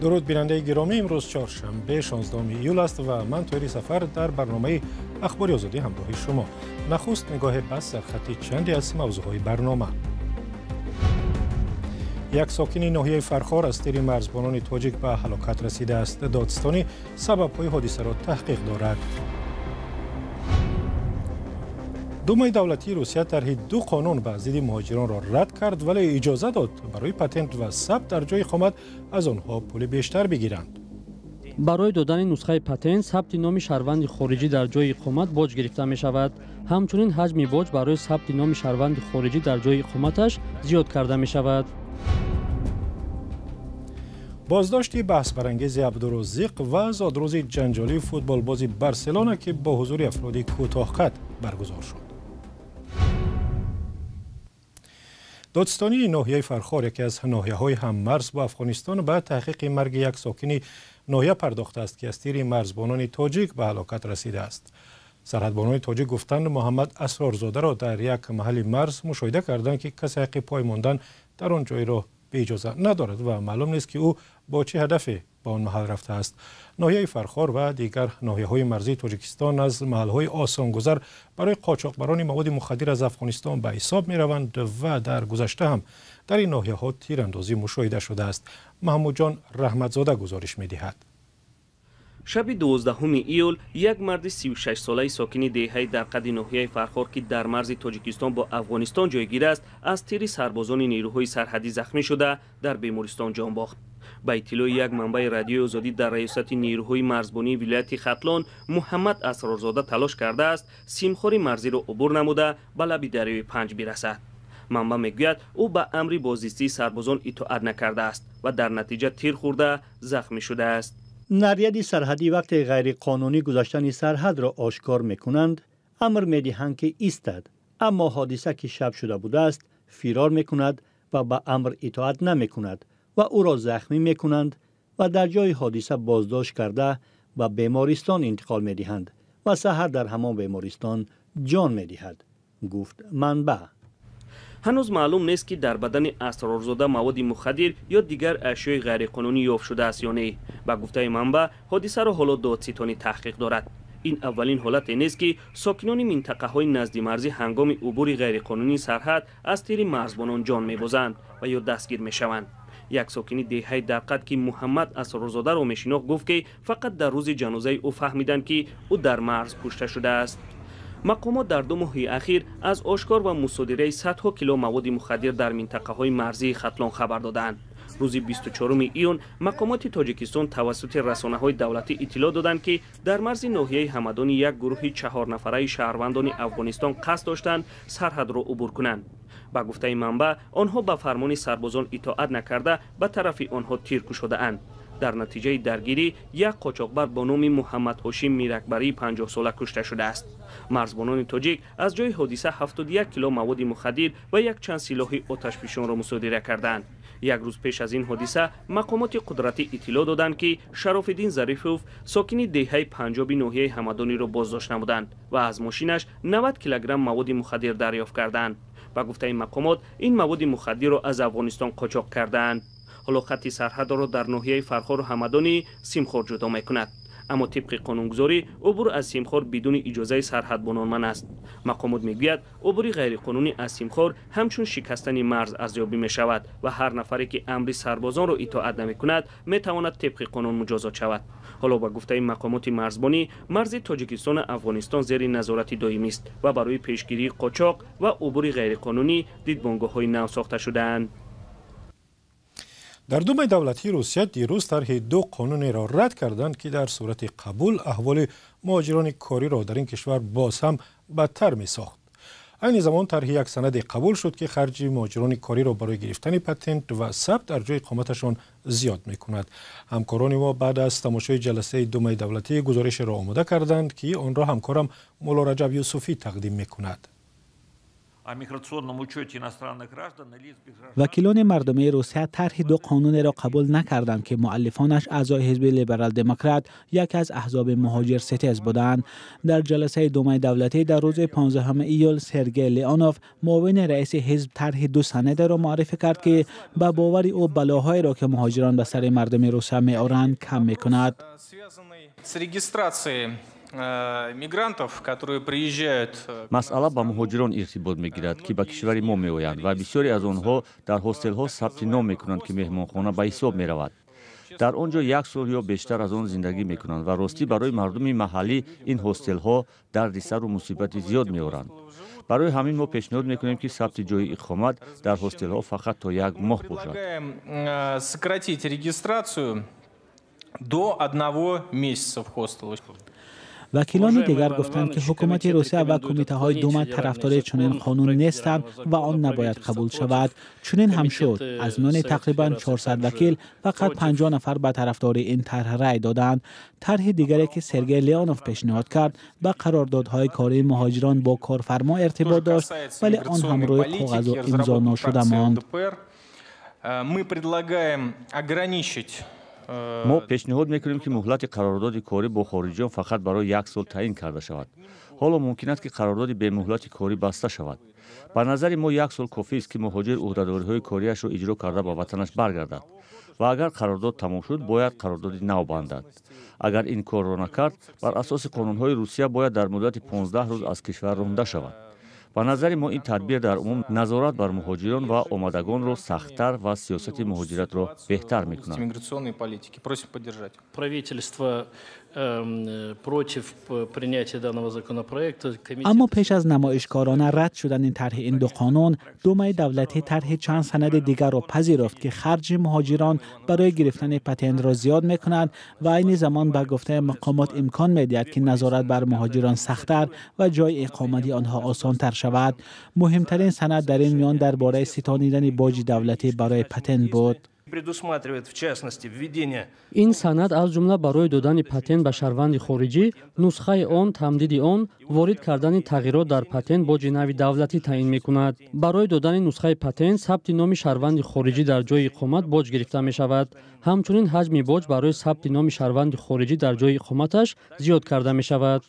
درود بیننده گرامی، امروز چهارشنبه 16 ایول است و من طوری سفر در برنامه اخباری آزادی همراهی شما. نخست نگاه بس در خطی چندی از موضوعهای برنامه. یک ساکن ناحیه فرخار از تیر مرزبانان تاجیک به هلاکت رسیده است. دادستانی سبب‌های حادثه را تحقیق دارد. دومای دولتی روسیه طرح دو قانون به ضد مهاجران را رد کرد، ولی اجازه داد برای پتنت و ثبت در جای اقامت از آنها پول بیشتر بگیرند. برای دادن نسخه پتنت ثبت نام شهروند خارجی در جای اقامت باج گرفته می شود. همچنین حجم باج برای ثبت نام شهروند خارجی در جای اقامتش زیاد کرده می شود. بازداشت بحث برانگیز عبدالرزاق و زادروز جنجالی فوتبال بازی بارسلونا که با حضور افراد کوتاه قد برگزار شد. دادستانی ناحیه فرخار، یکی از ناحیه‌های هم‌مرز با افغانستان، به تحقیق مرگ یک ساکن ناحیه پرداخته است که از تیر مرزبانان تاجیک به هلاکت رسیده است. سرحدبانان تاجیک گفتند محمد اسرارزاده را در یک محل مرز مشاهده کردند که کسی حق پای ماندن در آن جای را به اجازه ندارد و معلوم نیست که او با چه هدفی به آن محل رفته است. ناحیه فرخار و دیگر ناحیه‌های مرزی تاجیکستان از محل‌های آسانگذر برای قاچاقبران مواد مخدر از افغانستان به حساب می‌روند و در گذشته هم در این ناحیه‌ها تیراندازی مشاهده شده است. محمود جان رحمتزاده گزارش می‌دهد. شب 12 ایول یک مرد 36 ساله ساکن دهه در قد ناحیه فرخار که در مرز تاجیکستان با افغانستان جایگیر است، از تیر سربازان نیروهای سرحدی زخمی شده در بیمارستان جان باخت. با اطلاع یک منبع رادیوی آزادی در ریاست نیروهای مرزبانی ولایت ختلان، محمد اسرارزاده تلاش کرده است سیمخوار مرزی را عبور نموده به لب دریای پنج برسد. منبع میگوید او به امر بازدیدی سربازان اطاعت نکرده است و در نتیجه تیر خورده زخمی شده است. نریاد سرحدی وقت غیر قانونی گذشتن سرحد را آشکار میکنند، امر میدهند که ایستد، اما حادثه که شب شده بوده است فرار میکند و به امر اطاعت نمیکند و او را زخمی میکنند و در جای حادثه بازداشت کرده و بیمارستان انتقال میدهند و سحر در همان بیمارستان جان میدهد، گفت منبع. هنوز معلوم نیست که در بدن اسرارزاده مواد مخدر یا دیگر اشیاء غیرقانونی یافت شده است یا نه. با گفته منبع، حادثه را حالا دادستانی تحقیق دارد. این اولین حالت نیست که ساکنان منطقه های نزد مرزی هنگام عبور غیرقانونی سرحد از تیر مرزبانان جان می‌بازند و یا دستگیر می‌شوند. یک ساکن دهه در قد که محمد اسرارزاده را می‌شناخت گفت که فقط در روز جنازه او فهمیدند که او در مرز کشته شده است. مقامات در 2 ماه اخیر از آشکار و مصادره صدها کیلو مواد مخدر در منطقه های مرزی ختلان خبر دادند. روز 24 ایون مقامات تاجیکستان توسط رسانه‌های دولتی اطلاع دادند که در مرز ناحیه همدان یک گروه 4 نفره شهروندان افغانستان قصد داشتند سرحد را عبور کنند. با گفته منبع، آنها به فرمان سربازان اطاعت نکرده به طرف آنها تیر کشیده اند. در نتیجه درگیری یک قاچاقبر با نام محمد هاشم میرکبری 50 ساله کشته شده است. مرزبانان تاجیک از جای حادثه 71 کیلو مواد مخدر و یک چند سلاح آتشفشان را مصادره کردند. یک روز پیش از این حادثه مقامات قدرتی اطلاع دادند که شراف‌الدین ظریفوف ساکن دهه پنجابی ناحیه همدانی را بازداشت نمودند و از ماشینش 90 کیلوگرم مواد مخدر دریافت کردند. با گفته این مقامات، این مواد مخدر را از افغانستان قاچاق کردند. حالا خط سرحد را در ناحیه فرخار و همدانی سیمخوار جدا می‌کند، اما طبق قانونگذاری عبور از سیمخوار بدون اجازه سرحدبانان منع است. مقامات میگوید عبور غیرقانونی از سیمخوار همچون شکستن مرز ارزیابی می شود و هر نفری که امر سربازان را اطاعت نمی کند می تواند طبق قانون مجازات شود. حالا با گفته مقامات مرزبانی، مرز تاجیکستان افغانستان زیر نظارت دائمی است و برای پیشگیری قاچاق و عبور غیرقانونی دیدبانگاه‌های نو ساخته شده‌اند. در دومای دولتی روسیه دیروز طرح 2 قانون را رد کردند که در صورت قبول احوال مهاجران کاری را در این کشور باز هم بدتر می ساخت. این زمان طرح یک سند قبول شد که خرج مهاجران کاری را برای گرفتن پتنت و ثبت در جای اقامتشان زیاد می کند. همکاران ما بعد از تماشای جلسه دومای دولتی گزارش را آماده کردند که آن را همکارم مولا رجب یوسفی تقدیم می کند. وکیلان مردمی روسیه طرح دو قانون را قبول نکردند که مؤلفانش اعضای حزب لیبرال دموکرات یکی از احزاب مهاجر ستیز بودند. در جلسه دومای دولتی در روز 15 ایول سرگئی لیئونوف معاون رئیس حزب طرح دو سند را معرفی کرد که به باور او بلاهایی را که مهاجران به سر مردم روسیه می‌آورند کم می‌کند. مسئله با مهاجران ارتباط میگیرد که به کشور ما میآیند و بسیاری از آنها در هاستل ها ثبت نام میکنند که مهمانخانه به حساب میرود. در آنجا یک سال یا بیشتر از آن زندگی میکنند و راستی برای مردم محلی این هاستل ها دردسر و مصیبت زیاد میآورند. برای همین ما پیشنهاد میکنیم که ثبت جای اقامت در هاستل ها فقط تا یک ماه باشد. وکیلان دیگر گفتند که حکومت روسیه و کمیته های دوما طرفدار چنین قانون نیستند و آن نباید قبول شود. چنین هم شد. از میان تقریبا 400 وکیل فقط 50 نفر به طرفدار این طرح رأی دادند. طرح دیگری که سرگئی لیئونوف پیشنهاد کرد به قراردادهای کاری مهاجران با کارفرما ارتباط داشت، ولی آن هم روی کاغذ و امضا نشده ماند. ما پیشنهاد میکنیم که مهلت قرارداد کاری با خارجیان فقط برای یک سال تعیین کرده شود. حالا ممکن است که قرارداد به مهلت کاری بسته شود. به نظر ما یک سال کافی است که مهاجر عهدهداری‌های کاریش را اجرا کرده به وطنش برگردد و اگر قرارداد تمام شد باید قرارداد نو بندد. اگر این کار را نکرد بر اساس قانون‌های روسیه باید در مدت 15 روز از کشور رانده شود. به نظر ما این تدبیر در عموم نظارت بر مهاجران و آمدگان را سخت‌تر و سیاست مهاجرت را بهتر می‌کند. اما پیش از نمایشکارانه رد شدن این طرح این دو قانون، دومای دولتی طرح چند سند دیگر را پذیرفت که خرج مهاجران برای گرفتن پتنت را زیاد می‌کند و عین زمان به گفته مقامات امکان می‌دهد که نظارت بر مهاجران سخت‌تر و جای اقامت آنها آسان‌تر شود. مهمترین سند در این میان درباره ستانیدن باج دولتی برای پتنت بود. این سند از جمله برای دادن پتنت به شهروند خارجی، نسخه آن، تمدید آن، وارد کردن تغییرات در پتنت باج نوی دولتی تعیین می‌کند. برای دادن نسخه پتنت ثبت نام شهروند خارجی در جای اقامت باج گرفته می‌شود. همچنین حجم باج برای ثبت نام شهروند خارجی در جای اقامتش زیاد کرده می‌شود.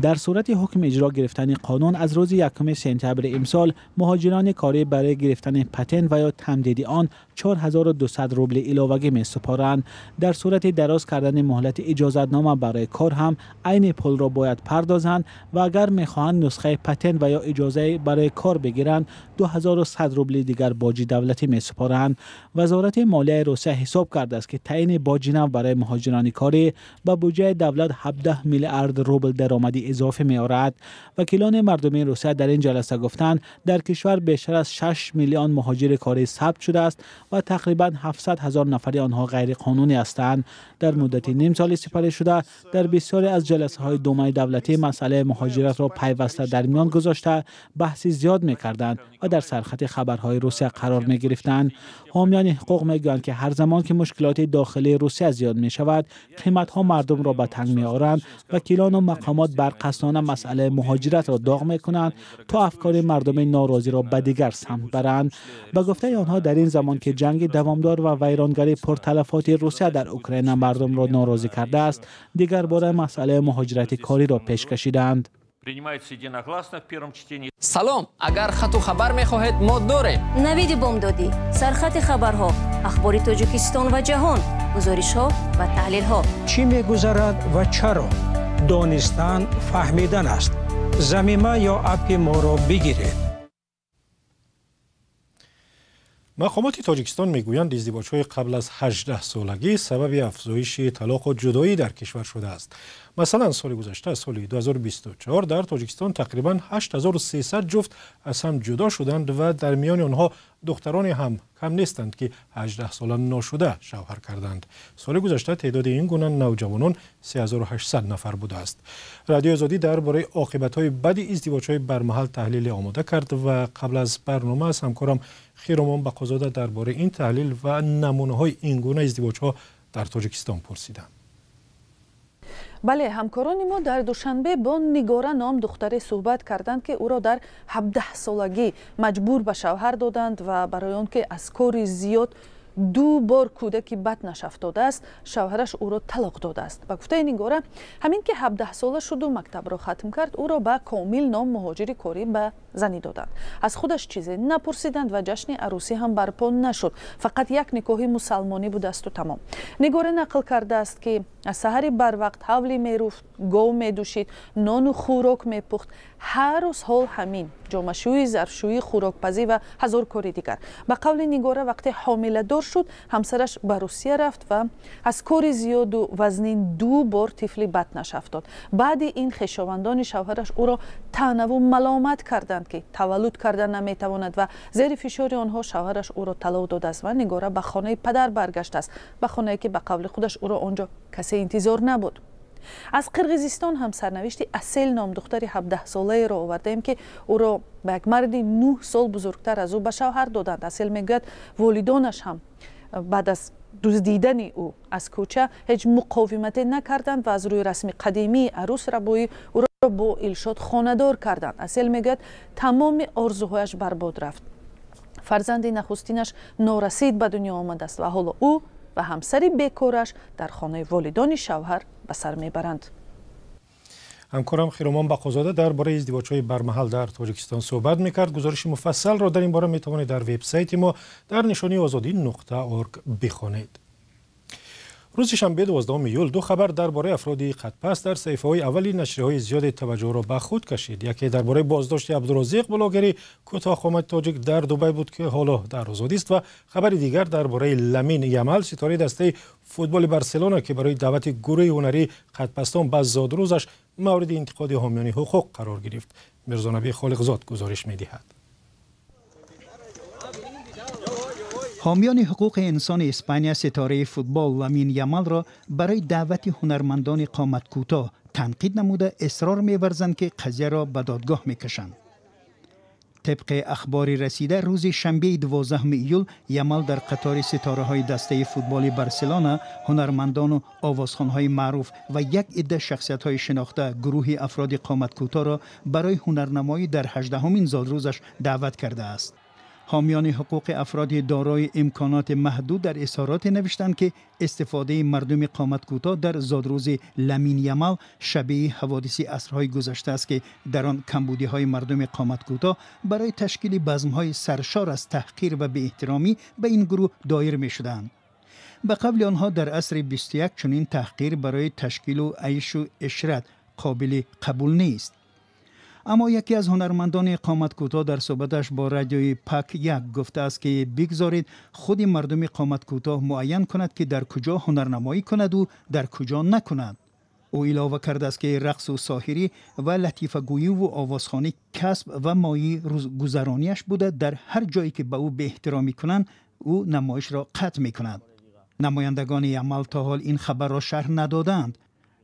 در صورت حکم اجرا گرفتن قانون از روز 1 سپتامبر امسال مهاجران کاری برای گرفتن پتنت و یا تمدید آن 4200 روبل علاوگی می‌سپارند. در صورت دراز کردن مهلت اجازتنامه برای کار هم عین پول را باید پردازند و اگر می‌خواهند نسخه پتنت و یا اجازه برای کار بگیرند 2100 روبل دیگر باج دولتی می‌سپارند. وزارت مالیه روسیه حساب کرده است که تعیین باج نو برای مهاجران کاری به بودجه دولت 17 میلیارد روبل درآمد اضافه می‌آورد. وکیلان مردمی روسیه در این جلسه گفتند در کشور بیشتر از 6 میلیون مهاجر کاری ثبت شده است و تقریباً 700,000 نفر آنها غیر قانونی هستند. در مدت نیم سال سپری شده در بسیاری از جلسه‌های دومای دولتی مسئله مهاجرت را پیوسته در میان گذاشته بحث زیاد می‌کردند و در سرخط خبرهای روسیه قرار می‌گرفتند. حامیان حقوق می‌گویند که هر زمان که مشکلات داخلی روسیه زیاد می‌شود، قیمت‌ها مردم را به تنگ می‌آورند. وکیلان و مقامات برقصانه مسئله مهاجرت را داغ می‌کنند تا افکار مردم ناراضی را به دیگر سمت برند. به گفته آنها در این زمان که جنگ دوامدار و ویرانگری پرتلفات روسیه در اوکراین مردم را ناراضی کرده است، دیگر بار مسئله مهاجرت کاری را پیش کشیدند. سلام، اگر خط و خبر می‌خواهید ما داریم. نوید بامدادی، سرخط خبرها، اخبار تاجیکستان و جهان، گزارش‌ها و تحلیل‌ها. چی می‌گذرد و چرا؟ دانستن فهمیدن است. ضمیمه یا اپ ما را بگیرید. مقامات تاجیکستان میگویند ازدواج‌های قبل از 18 سالگی سبب افزایش طلاق و جدایی در کشور شده است. مثلا سال گذشته سال 2024 در تاجیکستان تقریباً 8300 جفت از هم جدا شدند و در میان آنها دختران هم کم نیستند که 18 ساله ناشده شوهر کردند. سال گذشته تعداد این گونه نوجوانان 3800 نفر بوده است. رادیو آزادی درباره عاقبت‌های بد ازدواج‌های برمحل تحلیل آماده کرد و قبل از برنامه از همکارم خیرمان بقازاده درباره این تحلیل و نمونه‌های این گونه ازدواج‌ها در تاجیکستان پرسیدم. بله، همکاران ما در دوشنبه با نگاره نام دختری صحبت کردند که او را در 17 سالگی مجبور به شوهر دادند و برای آنکه از کار زیاد 2 بار کودکی بد نشف داده است، شوهرش او را طلاق داده است. به گفته نگاره، همین که 17 ساله شد و مکتب را ختم کرد، او را به کامل نام مهاجر کاری به زنی دادند. از خودش چیزی نپرسیدند و جشن عروسی هم برپا نشد. فقط یک نکاح مسلمانی بود است و تمام. نگاره نقل کرده است که از سحر بر وقت حولی میرفت، گاو میدوشید، نان و خوراک میپخت. هر روز حال همین، جامه‌شویی، ظرفشویی، خوراکپزی و هزار کاری دیگر. به قول نگاره، وقتی حامله دار شد، همسرش به روسیه رفت و از کار زیاد و وزنین 2 بار طفلی بد نشف داد. بعد این خویشاوندان شوهرش او را طعنه و ملامت کردند که تولد کردن نمیتواند و زیر فشار آنها شوهرش او را طلاق داده است و نگاره به خانه پدر برگشت است، به خانه‌ای که به قول خودش او را آنجا کسی انتظار نبود. از قرقیزستان هم سرنوشت اصل نام دختری 17 ساله را آوردیم که او را به یک مرد 9 سال بزرگتر از او به شوهر دادند. اصل میگوید والدانش هم بعد از دزدیدن او از کوچه هیچ مقاومتی نکردند و از روی رسم قدیمی عروس ربایی او را با الشاد خانه‌دار کردند. اصل میگوید تمام آرزوهایش برباد رفت. فرزند نخستینش نارسید به دنیا آمده است و حالا او و همسری بیکارش در خانه والدان شوهر به سر میبرند. همکارم خیرومان بقازاده درباره ازدواج‌های برمحل در تاجیکستان صحبت میکرد. گزارش مفصل را در این باره میتوانید در وبسایت ما در نشانی azadi.org بخوانید. روز شنبه 12 ایول 2 خبر درباره افراد خط‌پس در صحیفه‌های اولی نشریه‌های زیاد توجه را به خود کشید. یکی درباره بازداشت عبدالرزاق بلاگری کوتاه‌قامت تاجیک در دبی بود که حالا در آزادی است و خبر دیگر درباره لامین یامال ستاره دسته فوتبال بارسلونا که برای دعوت گروه هنری خط‌پستان به زادروزش مورد انتقاد حامیان حقوق قرار گرفت. میرزانبی خالقزاد گزارش می‌دهد. حامیان حقوق انسان اسپانیا ستاره فوتبال لامین یامال را برای دعوت هنرمندان قامت کوتاه تنقید نموده اصرار می‌ورزند که قضیه را به دادگاه می‌کشند. طبق اخباری رسیده روز شنبه 12 ایول یامال در قطار ستاره‌های دسته فوتبال بارسلونا، هنرمندان و آوازخوان‌های معروف و یک عده شخصیت‌های شناخته گروهی افراد قامت کوتاه را برای هنرنمایی در 18مین زادروزش دعوت کرده است. حامیان حقوق افراد دارای امکانات محدود در اظهارات نوشتند که استفاده مردم قامت کوتاه در زادروز لامین یامال شبیه حوادث عصرهای گذشته است که در آن کمبودی‌های مردم قامت کوتاه برای تشکیل بزم‌های سرشار از تحقیر و بی‌احترامی به این گروه دایر می‌شدند. به قبل آنها در عصر 21 چنین تحقیر برای تشکیل و عیش و عشرت قابل قبول نیست. اما یکی از هنرمندان قامت کوتاه در صحبتش با رادیوی پاک 1 گفته است که بگذارید خود مردم قامت کوتاه معین کند که در کجا هنرنمایی کند و در کجا نکند. او علاوه کرده است که رقص و ساحری و لطیفه گویی و آوازخوانی کسب و مایه روزگذرانیش بوده. در هر جایی که به او به احترامی کنند او نمایش را قطع می کند. نمایندگان یامال تا حال این خبر را شرح ندادند.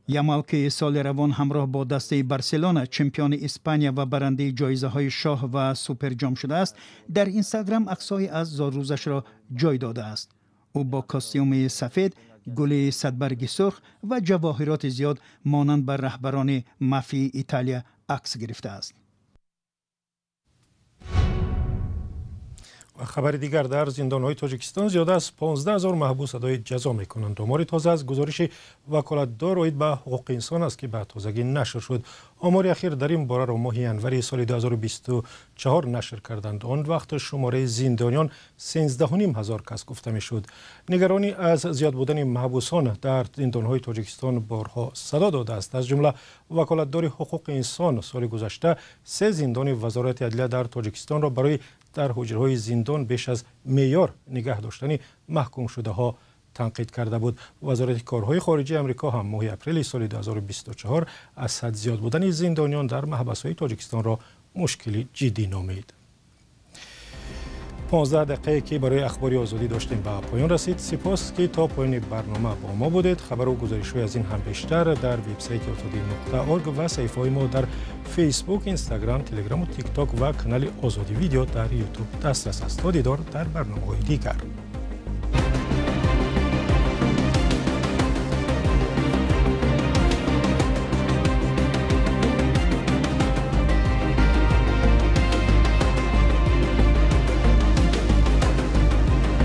یامال که سال روان همراه با دسته بارسلونا چمپیون اسپانیا و برنده جایزه‌های شاه و سوپر جام شده است، در اینستاگرام عکس‌هایی از زادروزش را جای داده است. او با کاستیوم سفید، گل صدبرگ سرخ و جواهرات زیاد مانند بر رهبران مافیا ایتالیا عکس گرفته است. خبر دیگر در زندان‌های تاجیکستان زیاده از 15,000 محبوس ادای جزا می‌کنند. آمار تازه از گزارش وکالتدار اوید به حقوق انسان است که به تازگی نشر شد. آمار اخیر در این باره را ماه ینوری سال 2024 نشر کردند. آن وقت شماره زندانیان 13,500 کس گفته می‌شد. نگرانی از زیاد بودن محبوسان در زندان‌های تاجیکستان بارها صدا داده است. از جمله وکالتدار حقوق انسان سال گذشته 3 زندان وزارت عدلیه در تاجیکستان را برای در حجره‌های زندان بیش از معیار نگه داشتن محکوم شده ها تنقید کرده بود. وزارت کارهای خارجه آمریکا هم ماه اپریل سال 2024 از حد زیاد بودن زندانیان در محبس‌های تاجیکستان را مشکلی جدی نامید. 15 دقیقه که برای اخباری آزادی داشتیم به پایان رسید. سپاس که تا پایان برنامه با ما بودید. خبر و گزارش‌های از این هم بیشتر در وبسایت azadi.org و صفحه‌های ما در فیسبوک، اینستاگرام، تلگرام و تیک تاک و کانال آزادی ویدیو در یوتیوب دسترس است. تا دیدار در برنامه‌های دیگر.